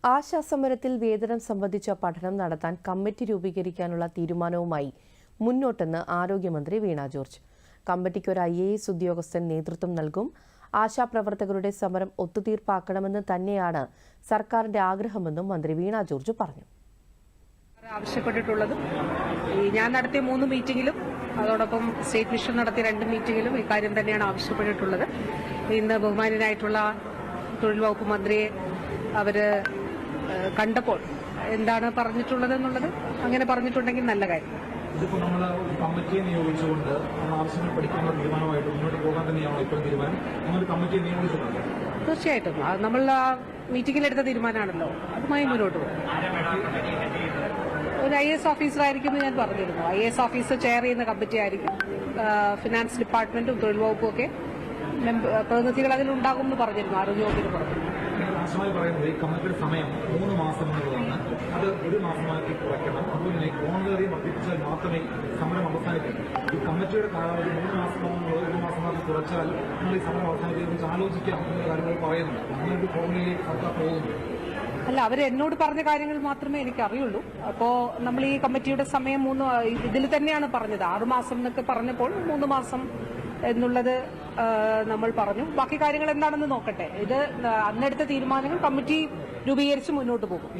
ആശാസമരത്തിൽ വേതനം സംബന്ധിച്ച പഠനം നടത്താൻ കമ്മിറ്റി രൂപീകരിക്കാനുള്ള തീരുമാനവുമായി മുന്നോട്ടെന്ന് ആരോഗ്യമന്ത്രി വീണ ജോർജ്. കമ്മിറ്റിക്ക് ഒരു IAS ഉദ്യോഗസ്ഥൻ നേതൃത്വം നൽകും. ആശാപ്രവർത്തകരുടെ സമരം ഒത്തുതീർപ്പാക്കണമെന്ന് തന്നെയാണ് സർക്കാരിന്റെ ആഗ്രഹമെന്നും മന്ത്രി വീണ ജോർജ് പറഞ്ഞു. ആവശ്യപ്പെട്ടിട്ടുള്ളതും ഞാൻ നടത്തിയ 3 മീറ്റിംഗിലും അതോടൊപ്പം സ്റ്റേറ്റ് മിഷൻ നടത്തിയ 2 മീറ്റിംഗിലും ഇക്കാര്യം തന്നെയാണ് ആവശ്യപ്പെട്ടിട്ടുള്ളത്. ഇന്ന് ബഹുമാന്യനായിട്ടുള്ള തൊഴിൽ വകുപ്പ് മന്ത്രിയെ അവര് കണ്ടപ്പോൾ എന്താണ് പറഞ്ഞിട്ടുള്ളത് എന്നുള്ളത് അങ്ങനെ പറഞ്ഞിട്ടുണ്ടെങ്കിൽ നല്ല കാര്യം. ഇതിപ്പോൾ നമ്മൾ കമ്മിറ്റിയെ നിയോഗിച്ചുകൊണ്ട് ആവശ്യങ്ങൾ പഠിക്കാനുള്ള തീരുമാനമായിട്ട് മുന്നോട്ട് പോകാൻ തന്നെയാണോ ഇപ്പോൾ തീരുമാനം? അങ്ങനെ കമ്മിറ്റിയെ നിയോഗിച്ചിട്ടുണ്ട്. തീർച്ചയായിട്ടും നമ്മൾ ആ മീറ്റിംഗിൽ എടുത്ത തീരുമാനമാണല്ലോ, അതുമായി മുന്നോട്ട് പോകും. ഒരു IAS ഓഫീസറായിരിക്കും എന്ന് ഞാൻ പറഞ്ഞിരുന്നു. IAS ഓഫീസർ ചെയർ ചെയ്യുന്ന കമ്മിറ്റി ആയിരിക്കും. ഫിനാൻസ് ഡിപ്പാർട്ട്മെന്റും തൊഴിൽ വകുപ്പും ഒക്കെ പ്രതിനിധികൾ അതിലുണ്ടാകും എന്ന് പറഞ്ഞിരുന്നു. ആരോഗ്യ വകുപ്പിന് പറഞ്ഞു. ആശമായി പറയുന്നത് ഈ കമ്മിറ്റിയുടെ സമയം 3 മാസം എന്നുള്ളതാണ്. അത് 1 മാസമാക്കി കുറയ്ക്കണം. അതുപോലെ കോൺഗ്രസ് വർദ്ധിപ്പിച്ചാൽ മാത്രമേ സമരം അവസാനിക്കൂ. ഈ കമ്മിറ്റിയുടെ കാലാവധി 3 മാസമാകുന്നത് 1 മാസമാക്കി കുറച്ചാൽ നമ്മൾ ഈ സമരം അവസാനിപ്പിച്ച് ആലോചിക്കാം എന്ന കാര്യങ്ങൾ പറയുന്നുണ്ട്. അങ്ങനെ ഒരു ഫോർമുലയിലേക്ക് സർക്കാർ പോകുന്നു. അല്ല, അവർ എന്നോട് പറഞ്ഞ കാര്യങ്ങൾ മാത്രമേ എനിക്ക് അറിയുള്ളൂ. അപ്പോ നമ്മൾ ഈ കമ്മിറ്റിയുടെ സമയം ഇതിൽ തന്നെയാണ് പറഞ്ഞത്. 6 മാസം എന്നൊക്കെ പറഞ്ഞപ്പോൾ 3 മാസം എന്നുള്ളത് നമ്മൾ പറഞ്ഞു. ബാക്കി കാര്യങ്ങൾ എന്താണെന്ന് നോക്കട്ടെ. ഇത് അന്നെടുത്ത തീരുമാനങ്ങൾ കമ്മിറ്റി രൂപീകരിച്ച് മുന്നോട്ട് പോകും.